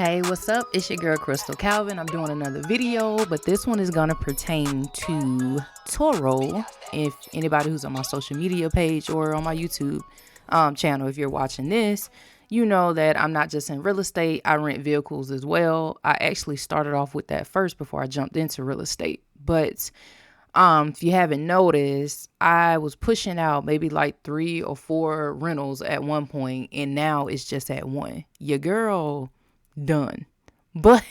Hey, what's up? It's your girl Crystal Calvin. I'm doing another video, but this one is gonna pertain to Turo. If anybody who's on my social media page or on my YouTube channel, if you're watching this, you know that I'm not just in real estate. I rent vehicles as well. I actually started off with that first before I jumped into real estate. But if you haven't noticed, I was pushing out maybe like 3 or 4 rentals at one point, and now it's just at one. Your girl done. But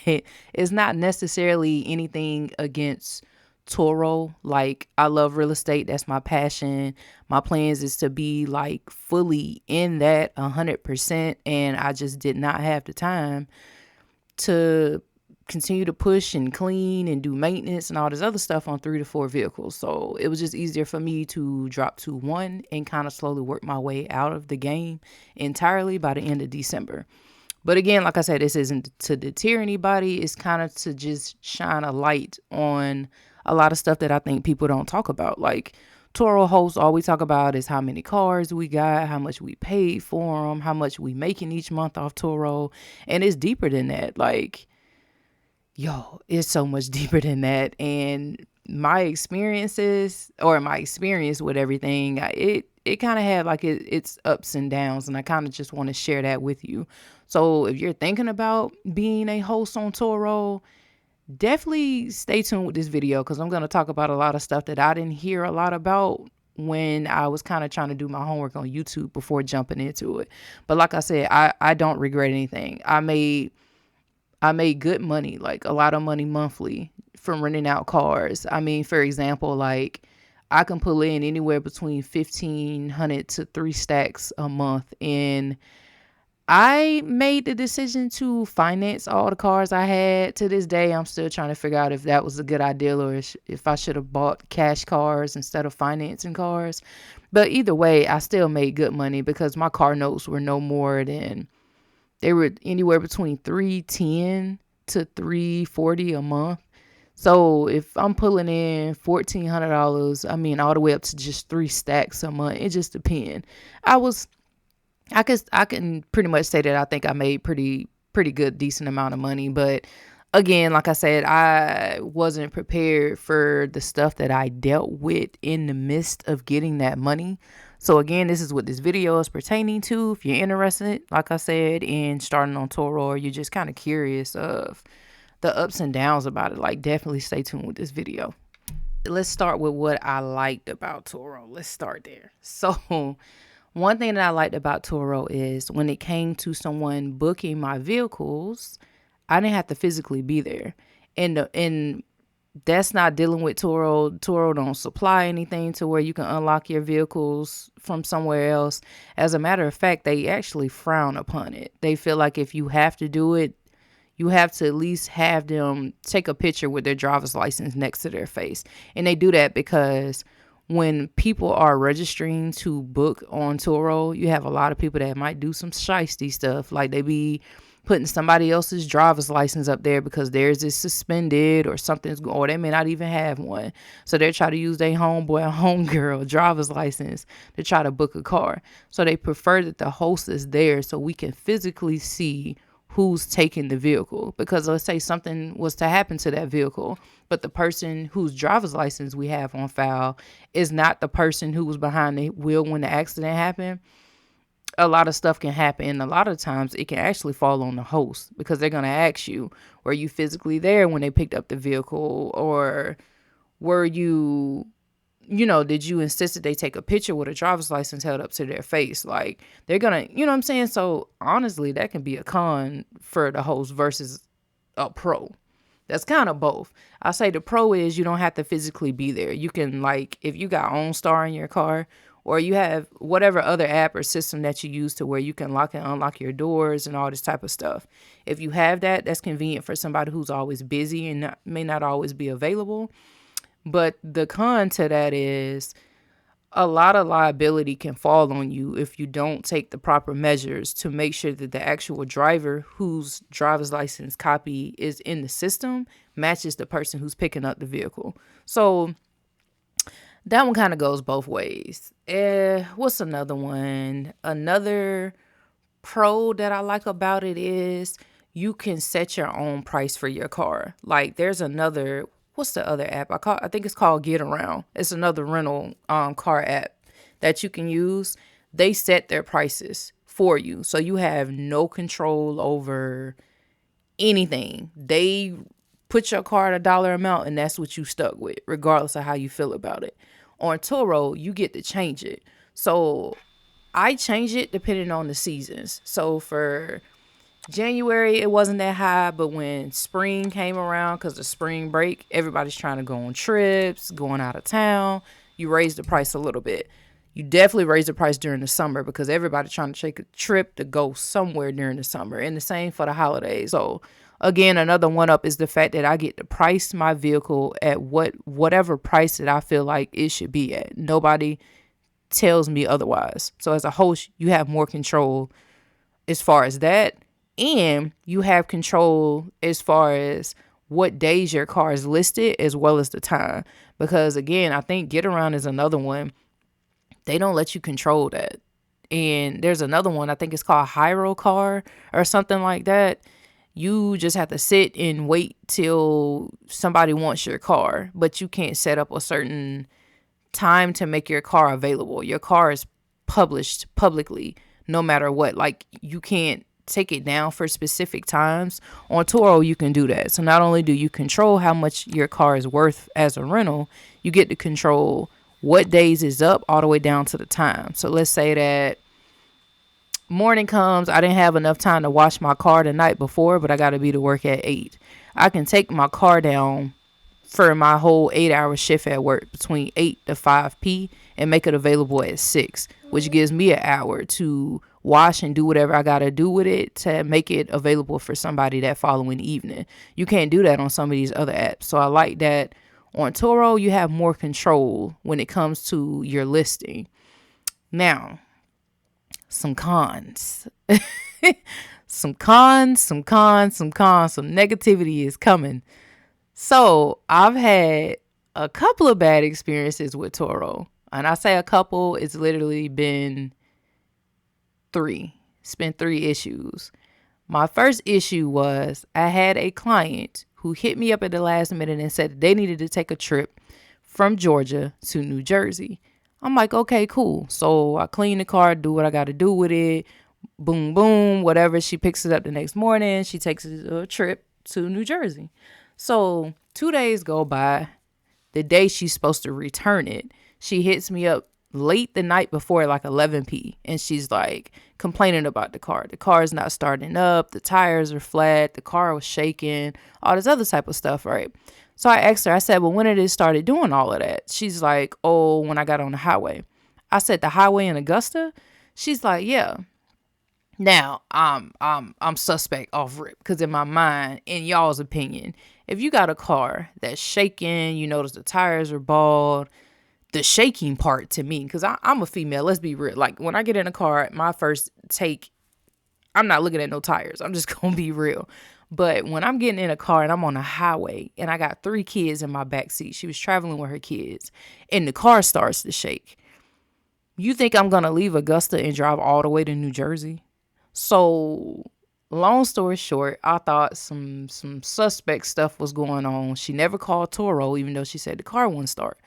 it's not necessarily anything against Turo. Like, I love real estate. That's my passion. My plans is to be like fully in that 100%. And I just did not have the time to continue to push and clean and do maintenance and all this other stuff on 3 to 4 vehicles. So it was just easier for me to drop to one and kind of slowly work my way out of the game entirely by the end of December. But again, like I said, this isn't to deter anybody. It's kind of to just shine a light on a lot of stuff that I think people don't talk about. Like, Toro hosts, all we talk about is how many cars we got, how much we paid for them, how much we making each month off Toro. And it's deeper than that. Like, yo, it's so much deeper than that. And my experience with everything, it kind of had like its ups and downs, and I kind of just want to share that with you. So if you're thinking about being a host on Turo, definitely stay tuned with this video, because I'm going to talk about a lot of stuff that I didn't hear a lot about when I was kind of trying to do my homework on YouTube before jumping into it. But like I said, I don't regret anything. I made good money, like a lot of money monthly from renting out cars. I mean, for example, like I can pull in anywhere between 1,500 to 3 stacks a month. And I made the decision to finance all the cars I had. To this day, I'm still trying to figure out if that was a good idea, or if I should have bought cash cars instead of financing cars. But either way, I still made good money because my car notes were no more than, they were anywhere between $310 to $340 a month. So if I'm pulling in $1,400, I mean, all the way up to just 3 stacks a month, it just depends. I can pretty much say that I think I made pretty good, decent amount of money. But again, like I said, I wasn't prepared for the stuff that I dealt with in the midst of getting that money. So again, this is what this video is pertaining to. If you're interested, like I said, in starting on Turo, or you're just kind of curious of the ups and downs about it, like, definitely stay tuned with this video. Let's start with what I liked about Turo. Let's start there. So one thing that I liked about Turo is when it came to someone booking my vehicles, I didn't have to physically be there. And that's not dealing with Turo. Turo don't supply anything to where you can unlock your vehicles from somewhere else. As a matter of fact, they actually frown upon it. They feel like if you have to do it, you have to at least have them take a picture with their driver's license next to their face. And they do that because when people are registering to book on Turo, you have a lot of people that might do some shiesty stuff. Like, they be putting somebody else's driver's license up there because theirs is suspended or something's, or they may not even have one. So they try to use their homeboy or homegirl driver's license to try to book a car. So they prefer that the host is there so we can physically see who's taking the vehicle. Because let's say something was to happen to that vehicle, but the person whose driver's license we have on file is not the person who was behind the wheel when the accident happened. A lot of stuff can happen, and a lot of times it can actually fall on the host, because they're going to ask you, were you physically there when they picked up the vehicle? Or were you, did you insist that they take a picture with a driver's license held up to their face? Like, they're going to, you know what I'm saying? So honestly, that can be a con for the host versus a pro. That's kind of both. I say the pro is you don't have to physically be there. You can, like, if you got OnStar in your car, or you have whatever other app or system that you use to where you can lock and unlock your doors and all this type of stuff. If you have that, that's convenient for somebody who's always busy and may not always be available. But the con to that is a lot of liability can fall on you if you don't take the proper measures to make sure that the actual driver whose driver's license copy is in the system matches the person who's picking up the vehicle. So that one kind of goes both ways. What's another one? Another pro that I like about it is you can set your own price for your car. Like there's another, what's the other app? I think it's called Get Around. It's another rental car app that you can use. They set their prices for you. So you have no control over anything. They put your car at a dollar amount and that's what you stuck with, regardless of how you feel about it. On Turo, you get to change it. So I change it depending on the seasons. So for January, it wasn't that high, but when spring came around, because the spring break, everybody's trying to go on trips, going out of town, you raise the price a little bit. You definitely raise the price during the summer because everybody's trying to take a trip to go somewhere during the summer. And the same for the holidays. So again, another one up is the fact that I get to price my vehicle at whatever price that I feel like it should be at. Nobody tells me otherwise. So as a host, you have more control as far as that. And you have control as far as what days your car is listed as well as the time. Because again, I think Get Around is another one. They don't let you control that. And there's another one, I think it's called Hyro Car or something like that. You just have to sit and wait till somebody wants your car, but you can't set up a certain time to make your car available. Your car is published publicly no matter what. Like you can't take it down for specific times. On Turo, you can do that. So not only do you control how much your car is worth as a rental, you get to control what days is up all the way down to the time. So let's say that morning comes, I didn't have enough time to wash my car the night before, but I got to be to work at 8. I can take my car down for my whole 8-hour shift at work between 8 to 5 p and make it available at 6, which gives me an hour to wash and do whatever I got to do with it to make it available for somebody that following evening. You can't do that on some of these other apps. So I like that on Turo, you have more control when it comes to your listing. Now, some cons. some negativity is coming. So I've had a couple of bad experiences with Turo. And I say a couple, it's literally been 3. It's been 3 issues. My first issue was I had a client who hit me up at the last minute and said that they needed to take a trip from Georgia to New Jersey. I'm like, okay, cool. So I clean the car, do what I got to do with it. Boom, boom, whatever. She picks it up the next morning. She takes a trip to New Jersey. So 2 days go by. The day she's supposed to return it, she hits me up late the night before, like 11 p. And she's like complaining about the car. The car is not starting up. The tires are flat. The car was shaking. All this other type of stuff, right? So I asked her, I said, well, when did it started doing all of that? She's like, oh, when I got on the highway. I said, the highway in Augusta? She's like, yeah. Now, I'm suspect off rip because in my mind, in y'all's opinion, if you got a car that's shaking, you notice the tires are bald, the shaking part to me, because I'm a female, let's be real. Like when I get in a car, my first take, I'm not looking at no tires. I'm just going to be real. But when I'm getting in a car and I'm on a highway and I got 3 kids in my back seat, she was traveling with her kids, and the car starts to shake. You think I'm going to leave Augusta and drive all the way to New Jersey? So long story short, I thought some suspect stuff was going on. She never called Turo, even though she said the car wouldn't start.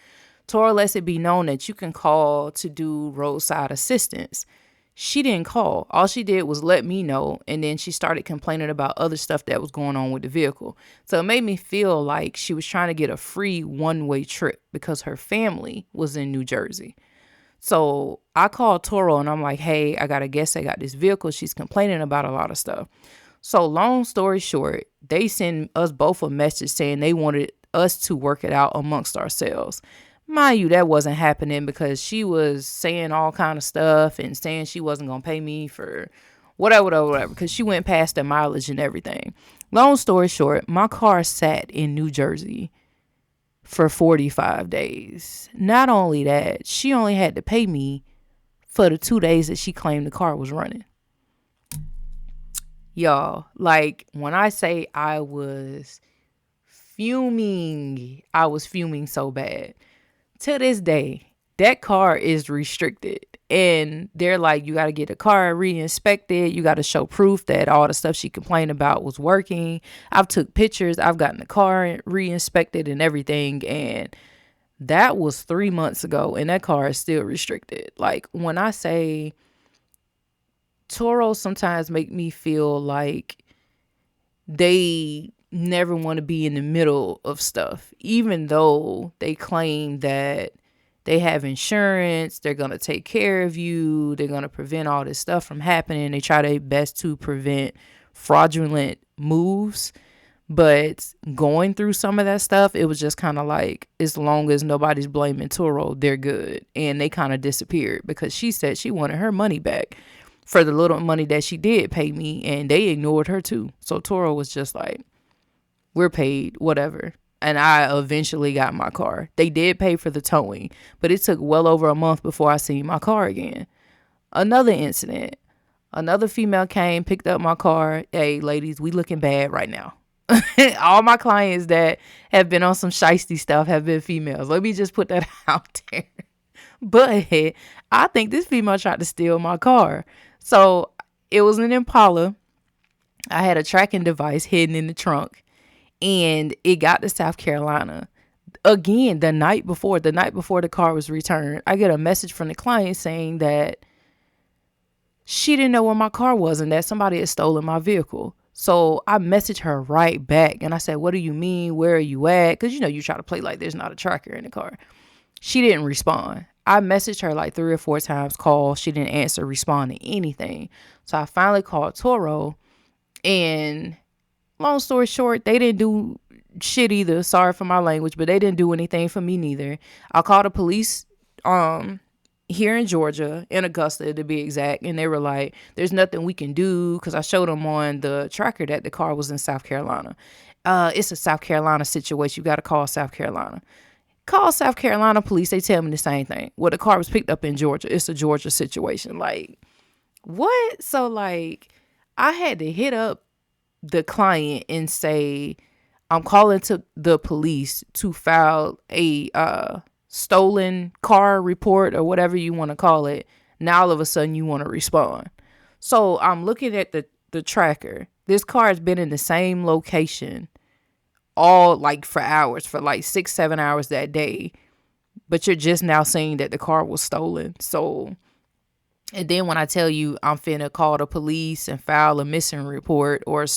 Turo lets it be known that you can call to do roadside assistance. She didn't call. All she did was let me know, and then she started complaining about other stuff that was going on with the vehicle. So it made me feel like she was trying to get a free one-way trip because her family was in New Jersey. So I called Toro and I'm like, hey, I got a guest. I got this vehicle. She's complaining about a lot of stuff. So long story short, they sent us both a message saying they wanted us to work it out amongst ourselves. Mind you, that wasn't happening because she was saying all kind of stuff and saying she wasn't going to pay me for whatever, because she went past the mileage and everything. Long story short, my car sat in New Jersey for 45 days. Not only that, she only had to pay me for the 2 days that she claimed the car was running. Y'all, like when I say I was fuming so bad. To this day, that car is restricted. And they're like, you got to get a car re-inspected. You got to show proof that all the stuff she complained about was working. I've took pictures. I've gotten the car re-inspected and everything. And that was 3 months ago. And that car is still restricted. Like, when I say Turo sometimes make me feel like they never want to be in the middle of stuff, even though they claim that they have insurance, they're going to take care of you, they're going to prevent all this stuff from happening. They try their best to prevent fraudulent moves. But going through some of that stuff, it was just kind of like, as long as nobody's blaming Turo, they're good. And they kind of disappeared because she said she wanted her money back for the little money that she did pay me, and they ignored her too. So Toro was just like, we're paid, whatever. And I eventually got my car. They did pay for the towing, but it took well over a month before I seen my car again. Another incident. Another female came, picked up my car. Hey, ladies, we looking bad right now. All my clients that have been on some shiesty stuff have been females. Let me just put that out there. But I think this female tried to steal my car. So it was an Impala. I had a tracking device hidden in the trunk, and it got to South Carolina. Again, the night before the car was returned, I get a message from the client saying that she didn't know where my car was and that somebody had stolen my vehicle. So I messaged her right back and I said, what do you mean? Where are you at? Because, you try to play like there's not a tracker in the car. She didn't respond. I messaged her like 3 or 4 times, call. She didn't answer, respond to anything. So I finally called Turo, and long story short, they didn't do shit either. Sorry for my language, but they didn't do anything for me neither. I called the police here in Georgia, in Augusta to be exact, and they were like, there's nothing we can do, because I showed them on the tracker that the car was in South Carolina. It's a South Carolina situation. You got to call South Carolina. Call South Carolina police. They tell me the same thing. Well, the car was picked up in Georgia. It's a Georgia situation. Like, what? So, like, I had to hit up the client and say, I'm calling to the police to file a stolen car report or whatever you want to call it. Now, all of a sudden, you want to respond. So, I'm looking at the tracker. This car has been in the same location all like for hours, for like 6-7 hours that day, but you're just now saying that the car was stolen. So, and then when I tell you I'm finna call the police and file a missing report or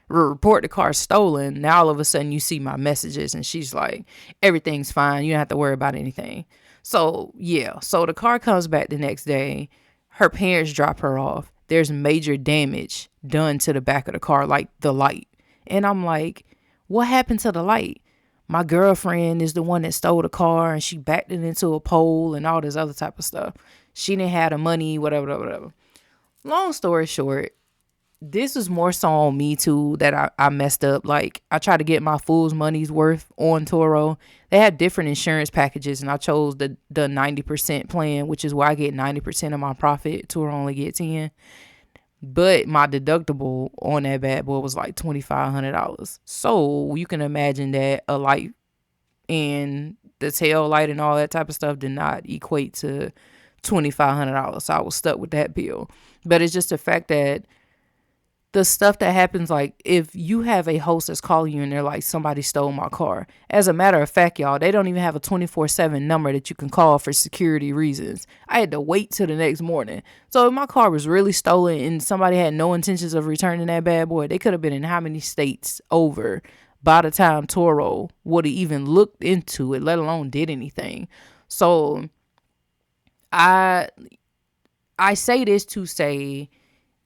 report the car stolen, now all of a sudden you see my messages and she's like, everything's fine, you don't have to worry about anything. So yeah, so the car comes back the next day. Her parents drop her off. There's major damage done to the back of the car, like the light. And I'm like, what happened to the light? My girlfriend is the one that stole the car and she backed it into a pole and all this other type of stuff. She didn't have the money, whatever. Long story short, this was more so on me too that I messed up. Like, I tried to get my fool's money's worth on Turo. They had different insurance packages and I chose the 90% plan, which is where I get 90% of my profit. Turo only get 10. But my deductible on that bad boy was like $2,500. So you can imagine that a light and the tail light and all that type of stuff did not equate to $2,500. So I was stuck with that bill. But it's just the fact that the stuff that happens, like if you have a host that's calling you and they're like, somebody stole my car. As a matter of fact, y'all, they don't even have a 24/7 number that you can call for security reasons. I had to wait till the next morning. So if my car was really stolen and somebody had no intentions of returning that bad boy, they could have been in how many states over by the time Turo would have even looked into it, let alone did anything. So I say this to say,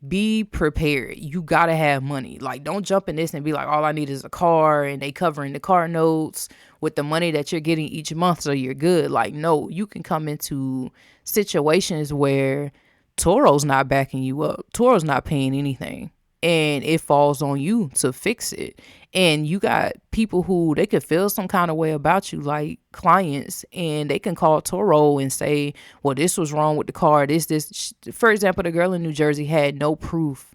be prepared. You gotta have money. Like, don't jump in this and be like, all I need is a car and they covering the car notes with the money that you're getting each month, so you're good. Like, no, you can come into situations where Toro's not backing you up. Toro's not paying anything. And it falls on you to fix it. And you got people who they could feel some kind of way about you, like clients, and they can call Turo and say, well, this was wrong with the car. This. For example, the girl in New Jersey had no proof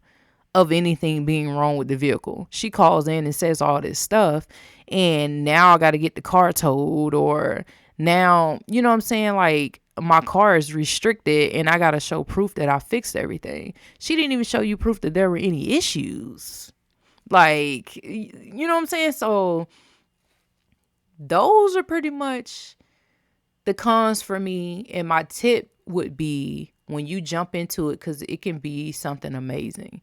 of anything being wrong with the vehicle. She calls in and says all this stuff, and now I got to get the car towed, or Now, you know what I'm saying? Like, my car is restricted and I got to show proof that I fixed everything. She didn't even show you proof that there were any issues. Like, you know what I'm saying? So those are pretty much the cons for me. And my tip would be, when you jump into it, because it can be something amazing,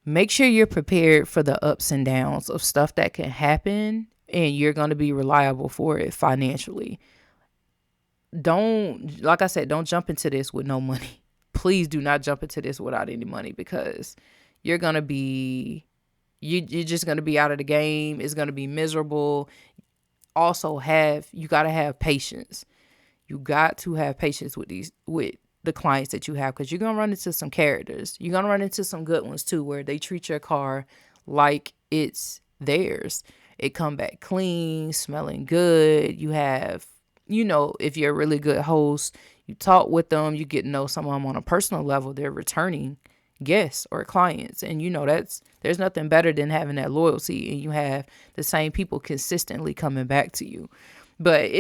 make sure you're prepared for the ups and downs of stuff that can happen, and you're going to be reliable for it financially. Like I said, don't jump into this with no money. Please do not jump into this without any money, because you're going to be, you're just going to be out of the game. It's going to be miserable. Also, you got to have patience. You got to have patience with the clients that you have, because you're going to run into some characters. You're going to run into some good ones too, where they treat your car like it's theirs. It come back clean, smelling good. You have, if you're a really good host, you talk with them, you get to know some of them on a personal level. They're returning guests or clients. And there's nothing better than having that loyalty, and you have the same people consistently coming back to you. But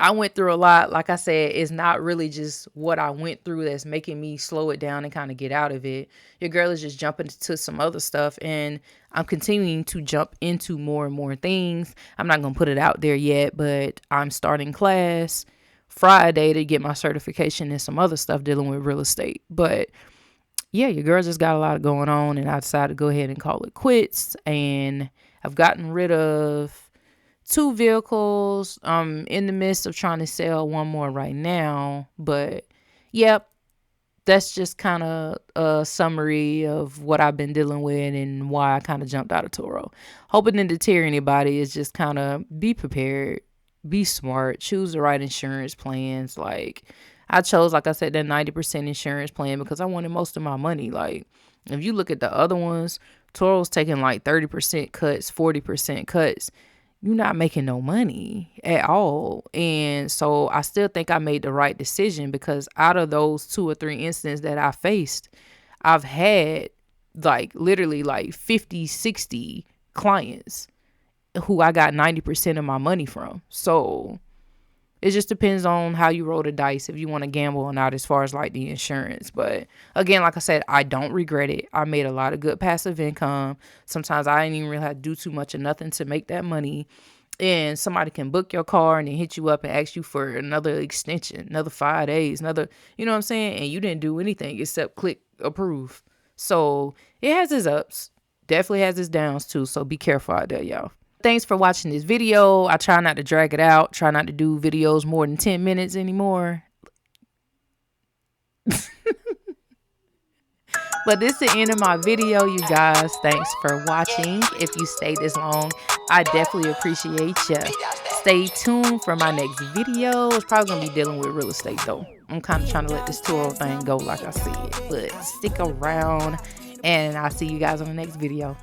I went through a lot. Like I said, it's not really just what I went through that's making me slow it down and kind of get out of it. Your girl is just jumping into some other stuff, and I'm continuing to jump into more and more things. I'm not going to put it out there yet, but I'm starting class Friday to get my certification and some other stuff dealing with real estate. But yeah, your girl just got a lot going on, and I decided to go ahead and call it quits. And I've gotten rid of 2 vehicles. I'm in the midst of trying to sell one more right now. But yep, that's just kind of a summary of what I've been dealing with and why I kind of jumped out of Turo. Hoping to deter anybody is just kind of be prepared, be smart, choose the right insurance plans. Like, I chose, like I said, that 90% insurance plan because I wanted most of my money. Like, if you look at the other ones, Turo's taking like 30% cuts, 40% cuts. You're not making no money at all. And so I still think I made the right decision, because out of those 2 or 3 instances that I faced, I've had like literally like 50, 60 clients who I got 90% of my money from. So it just depends on how you roll the dice, if you want to gamble or not, as far as like the insurance. But again, like I said, I don't regret it. I made a lot of good passive income. Sometimes I didn't even really have to do too much of nothing to make that money. And somebody can book your car and then hit you up and ask you for another extension, another 5 days, another, you know what I'm saying? And you didn't do anything except click approve. So it has its ups, definitely has its downs too. So be careful out there, y'all. Thanks for watching this video. I try not to drag it out. Try not to do videos more than 10 minutes anymore. But this is the end of my video, you guys. Thanks for watching. If you stayed this long, I definitely appreciate you. Stay tuned for my next video. It's probably going to be dealing with real estate, though. I'm kind of trying to let this Turo thing go, like I said. But stick around, and I'll see you guys on the next video.